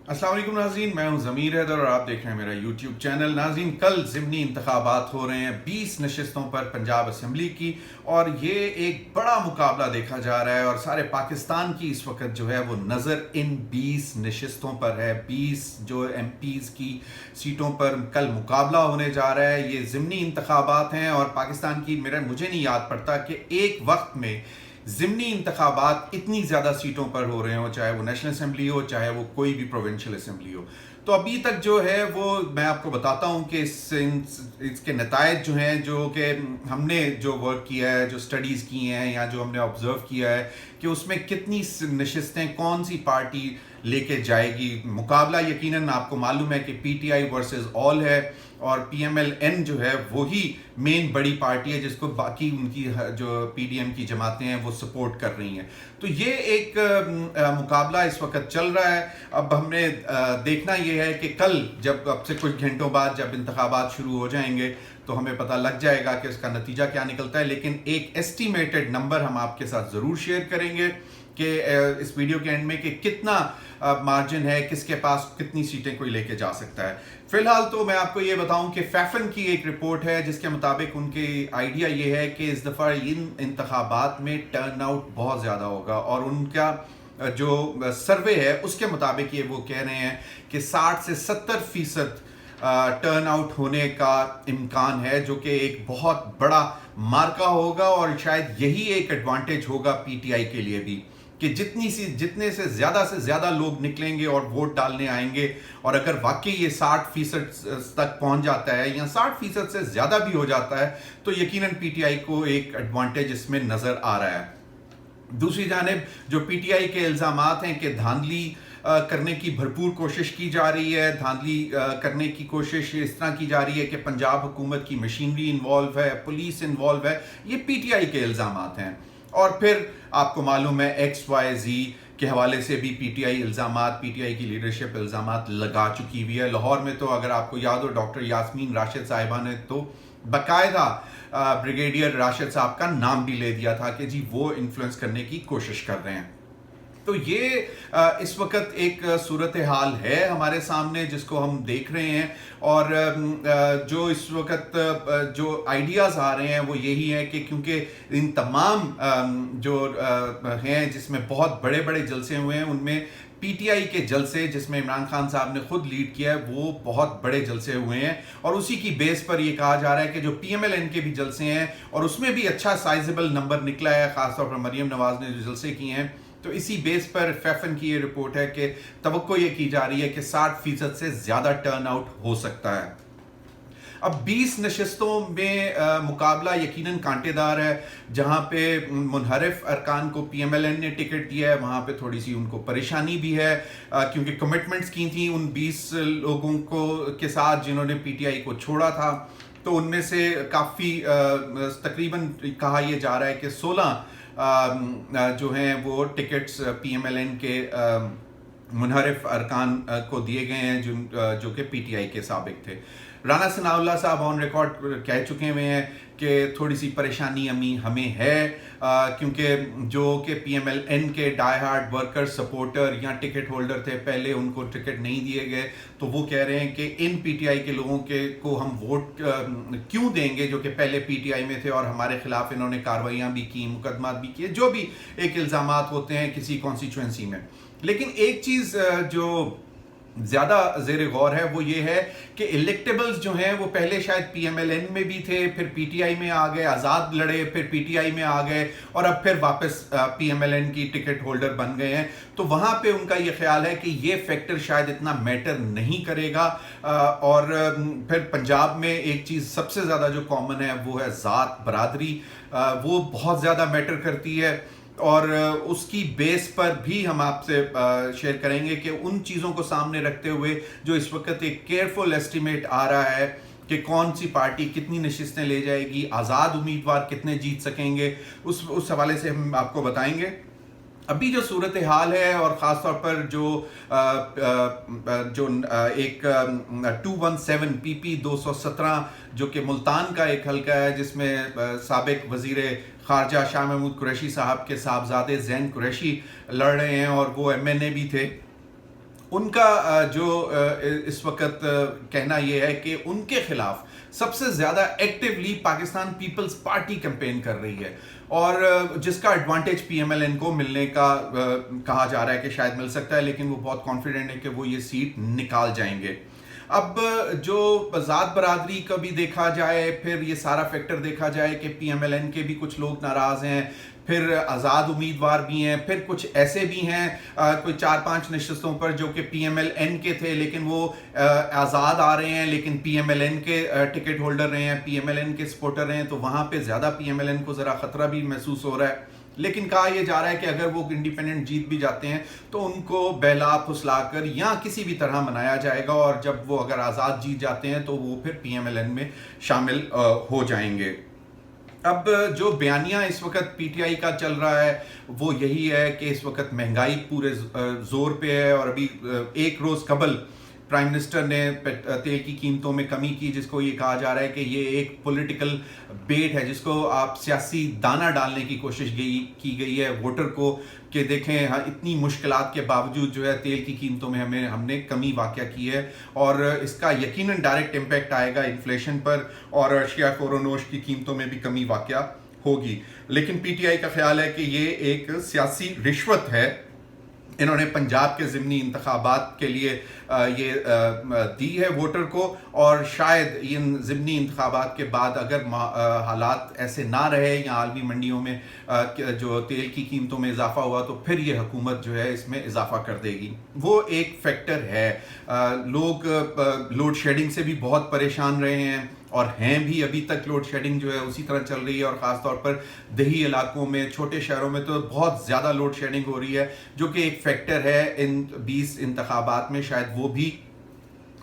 अस्सलाम वालेकुम नाज़रीन, मैं हूं ज़मीर हैदर और आप देख रहे हैं मेरा यूट्यूब चैनल। नाज़रीन, कल ज़िमनी इंतखाबात हो रहे हैं 20 नशिस्तों पर पंजाब असम्बली की, और ये एक बड़ा मुकाबला देखा जा रहा है और सारे पाकिस्तान की इस वक्त जो है वो नज़र इन 20 नशिस्तों पर है। 20 जो MPs की सीटों पर कल मुकाबला होने जा रहा है। ये ज़िमनी इंतखाबात हैं और पाकिस्तान की मुझे नहीं याद पड़ता कि एक वक्त में ज़िमनी इंतखाबात इतनी ज़्यादा सीटों पर हो रहे हो, चाहे वो नेशनल असम्बली हो, चाहे वो कोई भी प्रोविंशियल असम्बली हो। तो अभी तक जो है वो मैं आपको बताता हूँ कि इसके नतायज जो हैं, जो कि हमने जो वर्क किया है, जो स्टडीज़ की हैं या जो हमने ऑब्ज़र्व किया है कि उसमें कितनी नशिस्तें कौन सी पार्टी लेके जाएगी। मुकाबला यकीनन आपको मालूम है कि PTI वर्सेस ऑल है, और PMLN जो है वही मेन बड़ी पार्टी है जिसको बाकी उनकी जो PDM की जमातें हैं वो सपोर्ट कर रही हैं। तो ये एक मुकाबला इस वक्त चल रहा है। अब हमने देखना ये है कि कल जब अब से कुछ घंटों बाद जब इंतखाबात शुरू हो जाएंगे तो हमें पता लग जाएगा कि इसका नतीजा क्या निकलता है। लेकिन एक एस्टिमेटेड नंबर हम आपके साथ ज़रूर शेयर करेंगे कि इस वीडियो के एंड में कि कितना मार्जिन है, किसके पास कितनी सीटें कोई लेके जा सकता है। फिलहाल तो मैं आपको ये बताऊं कि फैफन की एक रिपोर्ट है जिसके मुताबिक उनके आइडिया ये है कि इस दफ़ा इन इंतखाबात में टर्न आउट बहुत ज़्यादा होगा, और उनका जो सर्वे है उसके मुताबिक ये वो कह रहे हैं कि 60 से 70% टर्न आउट होने का इम्कान है, जो कि एक बहुत बड़ा मार्का होगा। और शायद यही एक एडवांटेज होगा PTI के लिए भी कि जितने से ज़्यादा लोग निकलेंगे और वोट डालने आएंगे, और अगर वाकई ये 60% तक पहुंच जाता है या 60% से ज़्यादा भी हो जाता है तो यकीनन PTI को एक एडवांटेज इसमें नज़र आ रहा है। दूसरी जानिब जो PTI के इल्ज़ामात हैं कि धांधली करने की भरपूर कोशिश की जा रही है, धांधली करने की कोशिश इस तरह की जा रही है कि पंजाब हुकूमत की मशीनरी इन्वॉल्व है, पुलिस इन्वॉल्व है, ये PTI के इल्ज़ामात हैं। और फिर आपको मालूम है XYZ के हवाले से भी PTI इल्ज़ामात, PTI की लीडरशिप इल्ज़ामात लगा चुकी हुई है। लाहौर में तो अगर आपको याद हो, डॉक्टर यास्मीन राशिद साहिबा ने तो बाकायदा ब्रिगेडियर राशिद साहब का नाम भी ले दिया था कि जी वो इन्फ्लुएंस करने की कोशिश कर रहे हैं। तो ये इस वक्त एक सूरत हाल है हमारे सामने जिसको हम देख रहे हैं, और जो इस वक्त जो आइडियाज़ आ रहे हैं वो यही है कि क्योंकि इन तमाम जो हैं जिसमें बहुत बड़े बड़े जलसे हुए हैं, उनमें PTI के जलसे जिसमें इमरान खान साहब ने खुद लीड किया है वो बहुत बड़े जलसे हुए हैं, और उसी की बेस पर ये कहा जा रहा है कि जो PMLN के भी जलसे हैं और उसमें भी अच्छा साइजेबल नंबर निकला है, खासतौर पर मरियम नवाज ने जो जलसे किए हैं। तो इसी बेस पर फैफन की ये रिपोर्ट है कि तवक्को ये की जा रही है कि 60% से ज़्यादा टर्न आउट हो सकता है। अब 20 नशिस्तों में मुकाबला यकीनन कांटेदार है। जहां पे मुनहरिफ अरकान को PMLN ने टिकट दिया है, वहां पे थोड़ी सी उनको परेशानी भी है, क्योंकि कमिटमेंट्स की थी उन 20 लोगों को के साथ जिन्होंने PTI को छोड़ा था। तो उनमें से काफ़ी तकरीबन कहा यह जा रहा है कि 16 जो हैं वो टिकट्स PMLN के मुनहरिफ अरकान को दिए गए हैं जो कि PTI के साबिक थे। राना सनाउल्लाह साहब ऑन रिकॉर्ड कह चुके हुए हैं कि थोड़ी सी परेशानी हमें है, क्योंकि जो कि PMLN के डाई हार्ड वर्कर सपोर्टर या टिकट होल्डर थे, पहले उनको टिकट नहीं दिए गए, तो वो कह रहे हैं कि इन PTI के लोगों को हम वोट क्यों देंगे जो कि पहले PTI में थे और हमारे खिलाफ इन्होंने कार्रवाइयाँ भी की, मुकदमात भी किए, जो भी एक इल्ज़ामात होते हैं किसी कॉन्स्टिट्यूंसी में। लेकिन एक चीज़ जो ज़्यादा ज़ेर गौर है वो ये है कि इलेक्टेबल्स जो हैं वो पहले शायद PMLN में भी थे, फिर PTI में आ गए, आज़ाद लड़े, फिर PTI में आ गए, और अब फिर वापस PMLN की टिकट होल्डर बन गए हैं। तो वहाँ पे उनका ये ख्याल है कि ये फैक्टर शायद इतना मैटर नहीं करेगा। और फिर पंजाब में एक चीज़ सबसे ज़्यादा जो कॉमन है वो है ज़ात बरादरी, वो बहुत ज़्यादा मैटर करती है, और उसकी बेस पर भी हम आपसे शेयर करेंगे कि उन चीज़ों को सामने रखते हुए जो इस वक्त एक केयरफुल एस्टिमेट आ रहा है कि कौन सी पार्टी कितनी नशिस्तें ले जाएगी, आज़ाद उम्मीदवार कितने जीत सकेंगे, उस हवाले से हम आपको बताएंगे। अभी जो सूरत हाल है, और ख़ास तौर पर जो एक 217 PP 217 जो कि मुल्तान का एक हल्का है, जिसमें साबिक वज़ीर ख़ारजा शाह महमूद कुरैशी साहब के साहबजादे ज़ैन कुरैशी लड़ रहे हैं, और वो MNA भी थे। ان کا جو اس وقت کہنا یہ ہے کہ ان کے خلاف سب سے زیادہ ایکٹیولی پاکستان پیپلز پارٹی کیمپین کر رہی ہے، اور جس کا advantage P M L N کو ملنے کا کہا جا رہا ہے کہ شاید مل سکتا ہے، لیکن وہ بہت کانفیڈنٹ ہے کہ وہ یہ سیٹ نکال جائیں گے۔ اب جو ذات برادری کا بھی دیکھا جائے، پھر یہ سارا فیکٹر دیکھا جائے کہ پی ایم ایل این کے بھی کچھ لوگ ناراض ہیں، پھر آزاد امیدوار بھی ہیں، پھر کچھ ایسے بھی ہیں کوئی 4-5 نشستوں پر جو کہ پی ایم ایل این کے تھے لیکن وہ آزاد آ رہے ہیں، لیکن پی ایم ایل این کے ٹکٹ ہولڈر رہے ہیں، پی ایم ایل این کے سپورٹر رہے ہیں، تو وہاں پہ زیادہ پی ایم ایل این کو ذرا خطرہ بھی محسوس ہو رہا ہے۔ لیکن کہا یہ جا رہا ہے کہ اگر وہ انڈیپینڈنٹ جیت بھی جاتے ہیں تو ان کو بہلا پھسلا کر یا کسی بھی طرح منایا جائے گا، اور جب وہ اگر آزاد جیت جاتے ہیں تو وہ پھر پی ایم ایل این میں شامل ہو جائیں گے۔ اب جو بیانیہ اس وقت پی ٹی آئی کا چل رہا ہے وہ یہی ہے کہ اس وقت مہنگائی پورے زور پہ ہے، اور ابھی ایک روز قبل پرائم منسٹر نے تیل کی قیمتوں میں کمی کی، جس کو یہ کہا جا رہا ہے کہ یہ ایک پولیٹیکل بیٹ ہے، جس کو آپ سیاسی دانہ ڈالنے کی کوشش کی گئی ہے ووٹر کو، کہ دیکھیں اتنی مشکلات کے باوجود جو ہے تیل کی قیمتوں میں ہم نے کمی واقع کی ہے، اور اس کا یقیناً ڈائریکٹ امپیکٹ آئے گا انفلیشن پر، اور اشیاء خورونوش کی قیمتوں میں بھی کمی واقع ہوگی۔ لیکن پی ٹی آئی کا خیال ہے کہ یہ ایک سیاسی رشوت ہے، انہوں نے پنجاب کے ضمنی انتخابات کے لیے یہ دی ہے ووٹر کو، اور شاید ان ضمنی انتخابات کے بعد اگر حالات ایسے نہ رہے یا عالمی منڈیوں میں جو تیل کی قیمتوں میں اضافہ ہوا تو پھر یہ حکومت جو ہے اس میں اضافہ کر دے گی۔ وہ ایک فیکٹر ہے۔ لوگ لوڈ شیڈنگ سے بھی بہت پریشان رہے ہیں، اور ہیں بھی، ابھی تک لوڈ شیڈنگ جو ہے اسی طرح چل رہی ہے، اور خاص طور پر دیہی علاقوں میں، چھوٹے شہروں میں تو بہت زیادہ لوڈ شیڈنگ ہو رہی ہے، جو کہ ایک فیکٹر ہے ان 20 انتخابات میں، شاید وہ بھی،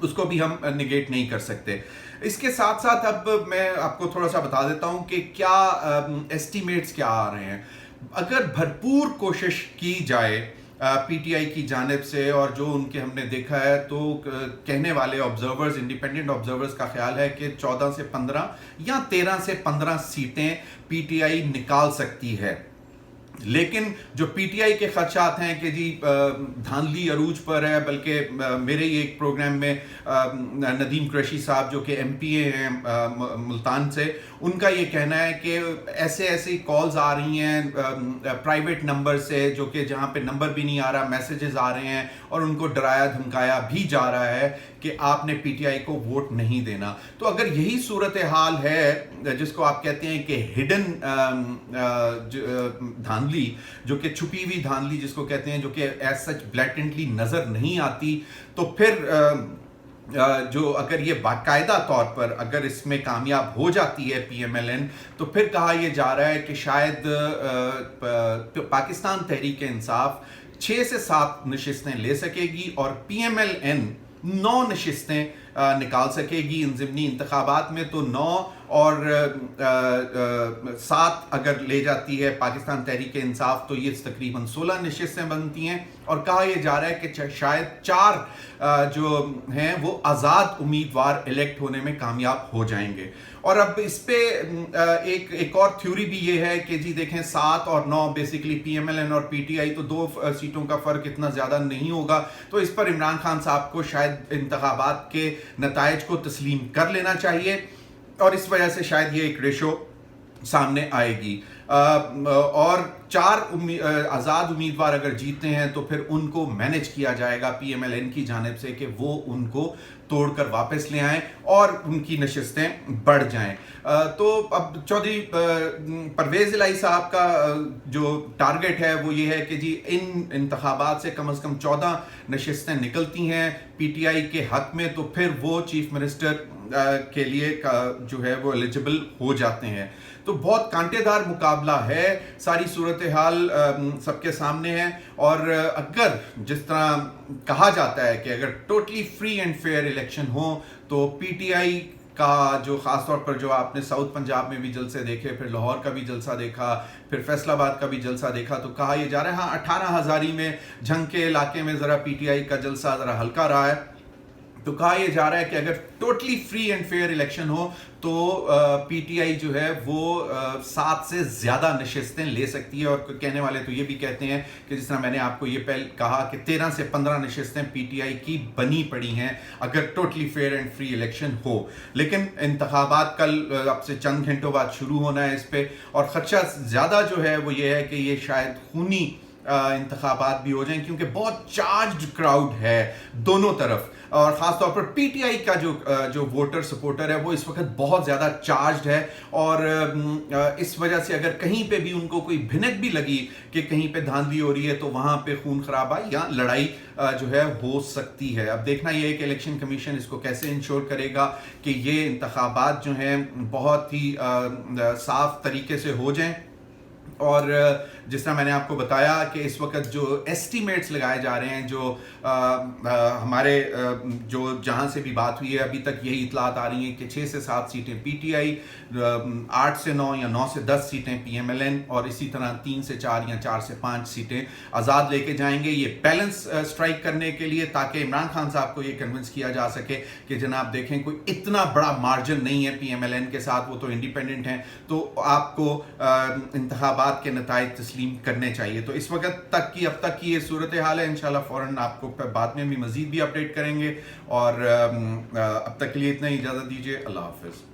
اس کو بھی ہم نگیٹ نہیں کر سکتے۔ اس کے ساتھ ساتھ اب میں آپ کو تھوڑا سا بتا دیتا ہوں کہ کیا ایسٹیمیٹس کیا آ رہے ہیں۔ اگر بھرپور کوشش کی جائے پی ٹی آئی کی جانب سے، اور جو ان کے ہم نے دیکھا ہے، تو کہنے والے آبزرورز، انڈیپینڈنٹ آبزرورز کا خیال ہے کہ 14 سے 15 یا 13 سے 15 سیٹیں پی ٹی آئی نکال سکتی ہے۔ لیکن جو پی ٹی آئی کے خدشات ہیں کہ جی دھاندلی عروج پر ہے، بلکہ میرے ہی ایک پروگرام میں ندیم قریشی صاحب جو کہ ایم پی اے ہیں ملتان سے، ان کا یہ کہنا ہے کہ ایسی کالز آ رہی ہیں پرائیویٹ نمبر سے، جو کہ جہاں پہ نمبر بھی نہیں آ رہا، میسیجز آ رہے ہیں، اور ان کو ڈرایا دھمکایا بھی جا رہا ہے کہ آپ نے پی ٹی آئی کو ووٹ نہیں دینا۔ تو اگر یہی صورتحال ہے، جس کو آپ کہتے ہیں کہ ہڈن دھاندلی، جو کہ چھپی ہوئی دھاندلی جس کو کہتے ہیں، جو کہ ایز سچ بلیٹنٹلی نظر نہیں آتی، تو پھر جو اگر یہ باقاعدہ طور پر اگر اس میں کامیاب ہو جاتی ہے پی ایم ایل این، تو پھر کہا یہ جا رہا ہے کہ شاید پاکستان تحریک انصاف 6 سے 7 نشستیں لے سکے گی، اور پی ایم ایل این 9 نشستیں نکال سکے گی ان ضمنی انتخابات میں۔ تو 9 اور 7 اگر لے جاتی ہے پاکستان تحریک انصاف تو یہ تقریباً 16 نشستیں بنتی ہیں، اور کہا یہ جا رہا ہے کہ شاید 4 جو ہیں وہ آزاد امیدوار الیکٹ ہونے میں کامیاب ہو جائیں گے۔ اور اب اس پہ ایک اور تھیوری بھی یہ ہے کہ جی دیکھیں 7 اور 9 basically P M L N اور پی ٹی آئی، تو 2 سیٹوں کا فرق اتنا زیادہ نہیں ہوگا، تو اس پر عمران خان صاحب کو شاید انتخابات کے نتائج کو تسلیم کر لینا چاہیے، اور اس وجہ سے شاید یہ ایک ریشو سامنے آئے گی۔ اور 4 آزاد امیدوار اگر جیتے ہیں تو پھر ان کو مینیج کیا جائے گا پی ایم ایل این کی جانب سے کہ وہ ان کو توڑ کر واپس لے آئیں اور ان کی نشستیں بڑھ جائیں۔ تو اب چودھری پرویز الہی صاحب کا جو ٹارگٹ ہے وہ یہ ہے کہ جی ان انتخابات سے کم از کم 14 نشستیں نکلتی ہیں پی ٹی آئی کے حق میں، تو پھر وہ چیف منسٹر کے لیے جو ہے وہ ایلیجبل ہو جاتے ہیں۔ تو بہت کانٹے دار مقابلہ ہے، ساری صورتحال سب کے سامنے ہے، اور اگر جس طرح کہا جاتا ہے کہ اگر totally free and fair election ہو تو پی ٹی آئی کا جو خاص طور پر جو آپ نے ساؤتھ پنجاب میں بھی جلسے دیکھے، پھر لاہور کا بھی جلسہ دیکھا، پھر فیصل آباد کا بھی جلسہ دیکھا، تو کہا یہ جا رہا ہے ہاں 18 ہزاری میں جھنگ کے علاقے میں ذرا پی ٹی آئی کا جلسہ ذرا ہلکا رہا ہے، तो कहा यह जा रहा है कि अगर totally free and fair election हो तो पीटीआई जो है वो 7 से ज़्यादा नशिस्तें ले सकती है, और कहने वाले तो ये भी कहते हैं कि जिस तरह मैंने आपको ये पहले कहा कि 13 से 15 नशिस्तें पीटीआई की बनी पड़ी हैं अगर totally fair and free election हो। लेकिन इंतखाबात कल अब से चंद घंटों बाद शुरू होना है इस पर, और ख़दशा ज़्यादा जो है वो ये है कि ये शायद खूनी इंतखाबात भी हो जाएं, क्योंकि बहुत चार्ज्ड क्राउड है दोनों तरफ, और ख़ास तौर पर पीटीआई का जो वोटर सपोर्टर है वो इस वक्त बहुत ज़्यादा चार्ज्ड है। और इस वजह से अगर कहीं पे भी उनको कोई भिनक भी लगी कि कहीं पे धांधली हो रही है तो वहाँ पे खून खराबा या लड़ाई जो है हो सकती है। अब देखना ये है कि इलेक्शन कमीशन इसको कैसे इंश्योर करेगा कि ये इंतखाबात जो हैं बहुत ही साफ तरीके से हो जाएं। और जिस तरह मैंने आपको बताया कि इस वक्त जो एस्टीमेट्स लगाए जा रहे हैं, जो हमारे जो जहां से भी बात हुई है अभी तक यही इतलात आ रही हैं कि 6 से 7 सीटें पीटीआई, 8 से 9 या 9 से 10 सीटें पीएमएलएन, और इसी तरह 3 से 4 या 4 से 5 सीटें आज़ाद लेके जाएंगे, ये बैलेंस स्ट्राइक करने के लिए, ताकि इमरान खान साहब को ये कन्विंस किया जा सके कि जनाब देखें कोई इतना बड़ा मार्जिन नहीं है पीएमएलएन के साथ, वो तो इंडिपेंडेंट हैं, तो आपको इंतखाबात के नताइज तस्लीम करने चाहिए। तो इस वक्त तक की अब तक की ये सूरत हाल है। इंशाल्लाह फ़ौरन आपको बाद में भी मज़ीद भी अपडेट करेंगे, और अब तक के लिए इतना ही, इजाज़त दीजिए। अल्लाह हाफ़िज़।